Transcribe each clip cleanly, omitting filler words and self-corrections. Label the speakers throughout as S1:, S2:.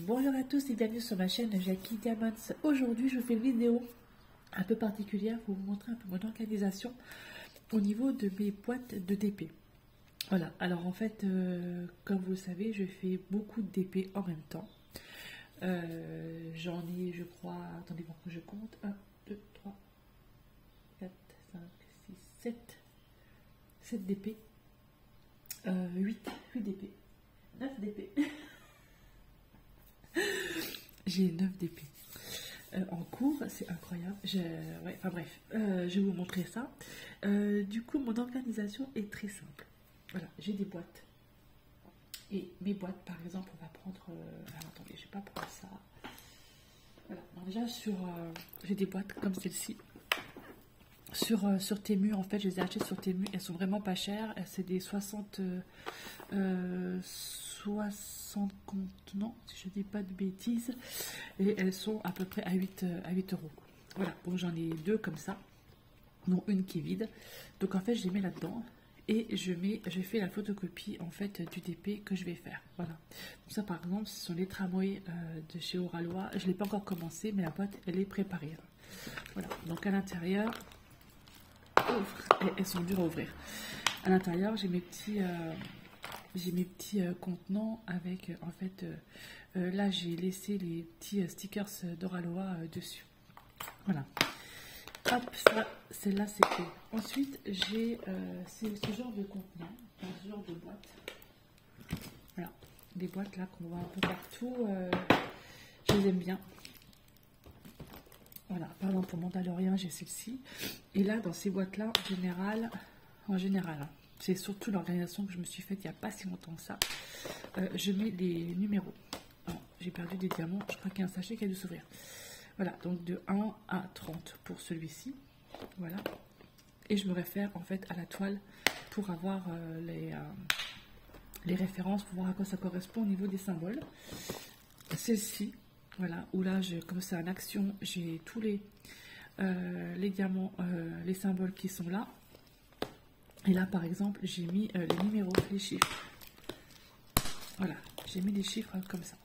S1: Bonjour à tous et bienvenue sur ma chaîne Jackie Diamonds. Aujourd'hui je vous fais une vidéo un peu particulière pour vous montrer un peu mon organisation au niveau de mes boîtes de DP. Voilà, alors en fait comme vous le savez je fais beaucoup de DP en même temps. J'en ai je crois, attendez voir que je compte, 1, 2, 3, 4, 5, 6, 7 DP, 8 DP, 9 DP. J'ai 9 DP en cours, c'est incroyable. Ouais, enfin bref, je vais vous montrer ça. Du coup, mon organisation est très simple. Voilà, j'ai des boîtes. Et mes boîtes, par exemple, on va prendre... alors, attendez, je ne vais pas prendre ça. Voilà, donc déjà, j'ai des boîtes comme celle-ci. Sur Temu, en fait, je les ai achetées sur Temu. Elles sont vraiment pas chères. C'est des 60 contenants, si je dis pas de bêtises. Et elles sont à peu près à 8 euros. Voilà, donc j'en ai deux comme ça, dont une qui est vide. Donc en fait, je les mets là-dedans. Et je fais la photocopie en fait du DP que je vais faire. Voilà. Donc ça par exemple, ce sont les tramways de chez Oralois. Je ne l'ai pas encore commencé, mais la boîte elle est préparée. Voilà. Donc à l'intérieur, elles sont dures à ouvrir. À l'intérieur, j'ai mes petits contenants avec en fait là j'ai laissé les petits stickers d'Oralois dessus. Voilà. Hop, ça, celle-là c'est fait. Ensuite, j'ai ce genre de contenant, ce genre de boîte. Voilà, des boîtes là qu'on voit un peu partout. Je les aime bien. Voilà, par exemple pour Mandalorian, j'ai celle-ci. Et là, dans ces boîtes-là, en général, hein, c'est surtout l'organisation que je me suis faite il n'y a pas si longtemps que ça. Je mets les numéros. J'ai perdu des diamants, je crois qu'il y a un sachet qui a dû s'ouvrir. Voilà, donc de 1 à 30 pour celui-ci. Voilà. Et je me réfère en fait à la toile pour avoir les références, pour voir à quoi ça correspond au niveau des symboles. Celle-ci, voilà, où là, comme c'est en action, j'ai tous les diamants, les symboles qui sont là. Et là, par exemple, j'ai mis les numéros, les chiffres. Voilà, j'ai mis les chiffres comme ça.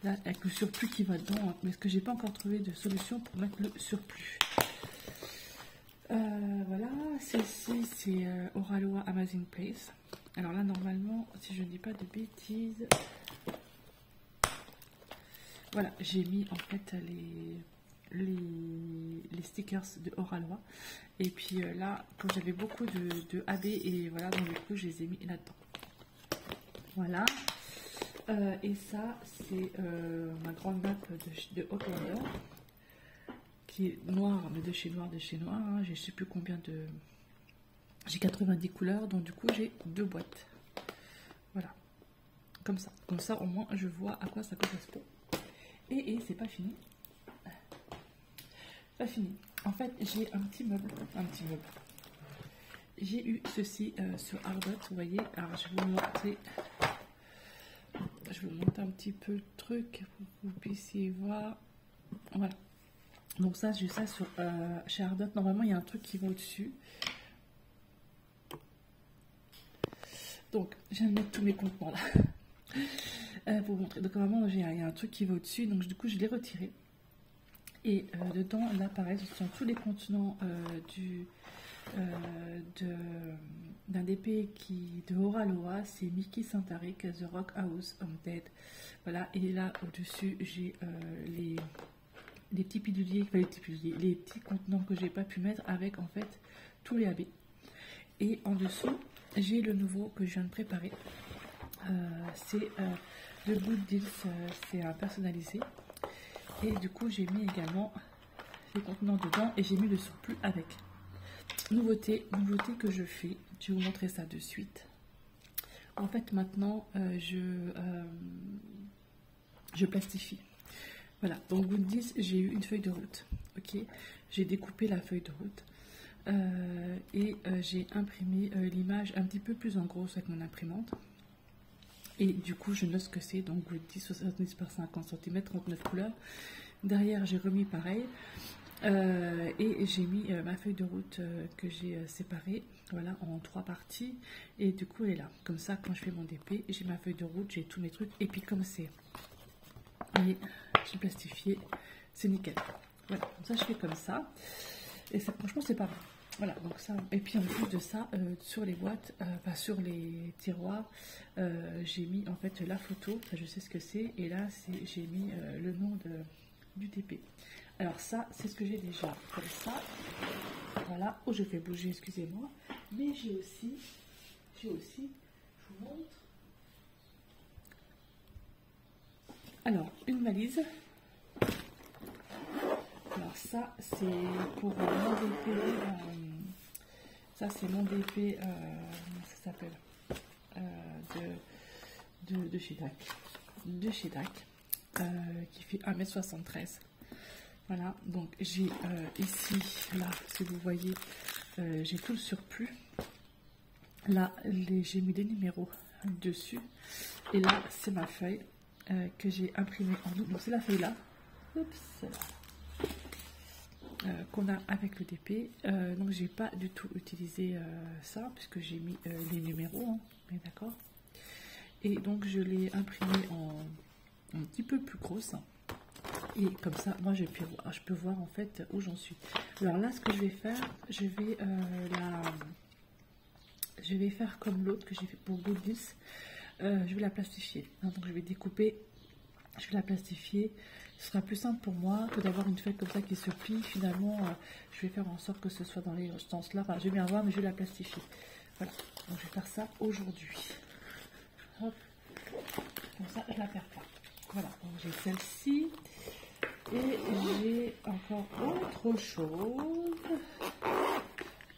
S1: Là, avec le surplus qui va dedans, mais ce que j'ai pas encore trouvé de solution pour mettre le surplus. Voilà, celle-ci, c'est Oralois Amazing Place. Alors là, normalement, si je ne dis pas de bêtises, voilà, j'ai mis en fait les stickers de Oralois. Et puis là, comme j'avais beaucoup de AB, et voilà, donc du coup, je les ai mis là-dedans. Voilà. Et ça, c'est ma grande map de Outlander, qui est noire, mais de chez noir, hein. Je ne sais plus combien de... J'ai 90 couleurs, donc du coup, j'ai 2 boîtes. Voilà, comme ça. Comme ça, au moins, je vois à quoi ça correspond. Et c'est pas fini. Pas fini. En fait, j'ai un petit meuble. J'ai eu ceci sur Ardot, vous voyez. Alors, je vais vous montrer... Je vous montre un petit peu le truc pour que vous puissiez voir. Voilà. Donc ça, j'ai ça chez Ardot. Normalement, il y a un truc qui va au-dessus. Donc, je viens de mettre tous mes contenants là. Pour vous montrer. Donc, normalement, il y a un truc qui va au-dessus. Donc, du coup, je l'ai retiré. Et dedans, là, pareil, ce sont tous les contenants d'un DP de Oralois, c'est Mickey Santaric, The Rock House on Dead. Voilà, et là au-dessus j'ai les petits piluliers, les petits contenants que j'ai pas pu mettre avec en fait tous les AB. Et en dessous j'ai le nouveau que je viens de préparer. C'est le Good Deals, c'est un personnalisé. Et du coup j'ai mis également les contenants dedans et j'ai mis le surplus avec. Nouveauté que je fais, je vais vous montrer ça de suite. En fait, maintenant, je plastifie. Voilà, donc vous dites, j'ai eu une feuille de route. Ok, j'ai découpé la feuille de route et j'ai imprimé l'image un petit peu plus en gros avec mon imprimante. Et du coup, je note ce que c'est. Donc, vous dites 70 par 50 cm, 39 couleurs. Derrière, j'ai remis pareil. Et j'ai mis ma feuille de route que j'ai séparée, voilà, en 3 parties, et du coup elle est là, comme ça quand je fais mon DP, j'ai ma feuille de route, j'ai tous mes trucs, et puis comme c'est Et j'ai plastifié, c'est nickel. Voilà, comme ça je fais comme ça. Et franchement c'est pas mal. Voilà, donc ça. Et puis en plus de ça, sur les boîtes, enfin sur les tiroirs, j'ai mis en fait la photo, enfin, je sais ce que c'est, et là j'ai mis le nom du TP. Alors ça, c'est ce que j'ai déjà comme ça. Voilà, oh je fais bouger, excusez-moi. Mais j'ai aussi, je vous montre. Alors, une valise. Alors ça, c'est pour mon DP. Ça, c'est mon DP. Ça s'appelle de chez DAC. De chez DAC. Qui fait 1,73 m. Voilà, donc j'ai ici, là, si vous voyez, j'ai tout le surplus. Là, j'ai mis les numéros dessus. Et là, c'est ma feuille que j'ai imprimée en double. Donc c'est la feuille là. Oups, qu'on a avec le DP. Donc j'ai pas du tout utilisé ça puisque j'ai mis les numéros, hein, d'accord. Et donc je l'ai imprimé en un petit peu plus grosse. Et comme ça, moi je peux voir en fait où j'en suis. Alors là, ce que je vais faire, je vais faire comme l'autre que j'ai fait pour Goodies. Je vais la plastifier. Donc je vais découper, je vais la plastifier. Ce sera plus simple pour moi que d'avoir une feuille comme ça qui se plie. Finalement, je vais faire en sorte que ce soit dans les sens-là. Enfin, je vais bien voir, mais je vais la plastifier. Voilà. Donc je vais faire ça aujourd'hui. Hop. Comme ça, je la perds pas. Voilà. Donc j'ai celle-ci. Et j'ai encore autre chose.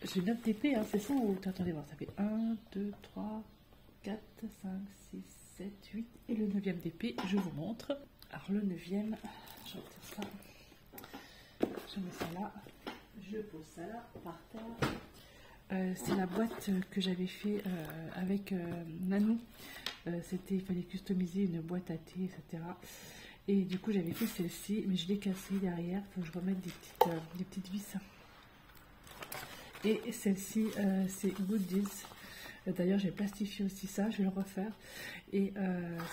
S1: J'ai 9 TP, hein, c'est ça ou attendez voir, ça fait 1, 2, 3, 4, 5, 6, 7, 8 et le 9e DP, je vous montre. Alors le 9e, je retire ça, je mets ça là, je pose ça là par terre. C'est la boîte que j'avais fait avec Nanou. Il fallait customiser une boîte à thé, etc. Et du coup j'avais fait celle-ci, mais je l'ai cassée derrière, il faut que je remette des petites vis. Et celle-ci, c'est Goodies. D'ailleurs, j'ai plastifié aussi ça, je vais le refaire. Et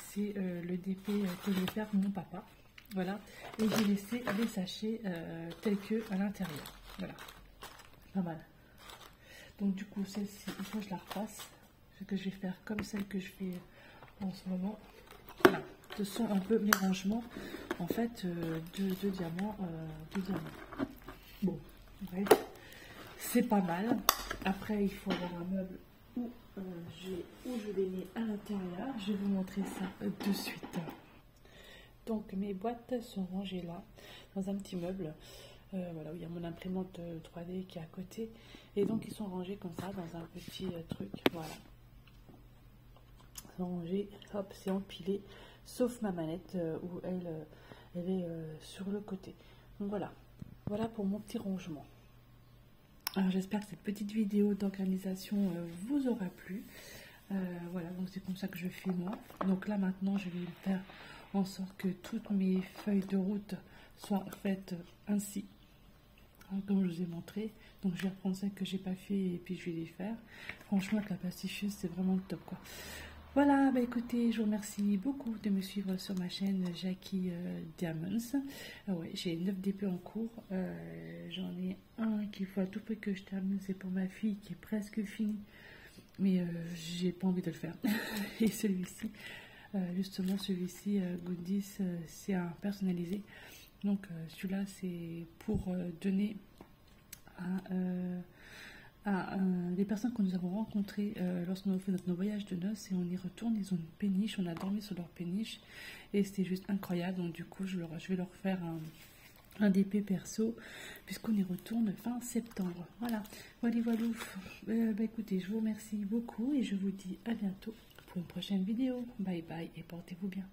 S1: c'est le DP que je vais faire pour mon papa. Voilà. Et j'ai laissé les sachets tels que à l'intérieur. Voilà. Pas mal. Donc du coup, celle-ci, il faut que je la repasse. Ce que je vais faire comme celle que je fais en ce moment. Voilà. Ce sont un peu mes rangements, en fait, de diamants. Bon, bref. C'est pas mal. Après, il faut avoir un meuble où je les mets à l'intérieur. Je vais vous montrer ça de suite. Donc, mes boîtes sont rangées là, dans un petit meuble. Voilà, où il y a mon imprimante 3D qui est à côté. Et donc, ils sont rangés comme ça, dans un petit truc. Voilà. Ils sont rangés, hop, c'est empilé. Sauf ma manette où elle est sur le côté. Donc, voilà. Voilà pour mon petit rangement. Alors j'espère que cette petite vidéo d'organisation vous aura plu. Voilà, donc c'est comme ça que je fais moi. Donc là maintenant je vais faire en sorte que toutes mes feuilles de route soient faites ainsi, hein, comme je vous ai montré. Donc je vais reprendre celles que j'ai pas fait et puis je vais les faire. Franchement avec la plastifieuse c'est vraiment le top quoi. Voilà, bah écoutez, je vous remercie beaucoup de me suivre sur ma chaîne Jackie Diamonds. Ouais, j'ai 9 DP en cours. J'en ai un qu'il faut à tout prix que je termine, c'est pour ma fille qui est presque fini. Mais j'ai pas envie de le faire. Et celui-ci, justement, celui-ci, Goodies, c'est un personnalisé. Donc celui-là, c'est pour donner à des personnes que nous avons rencontrées lorsqu'on a fait notre voyage de noces et on y retourne, ils ont une péniche, on a dormi sur leur péniche et c'était juste incroyable. Donc du coup je vais leur faire un DP perso puisqu'on y retourne fin septembre. Voilà, voilà. Bah, écoutez, je vous remercie beaucoup et je vous dis à bientôt pour une prochaine vidéo. Bye bye et portez-vous bien.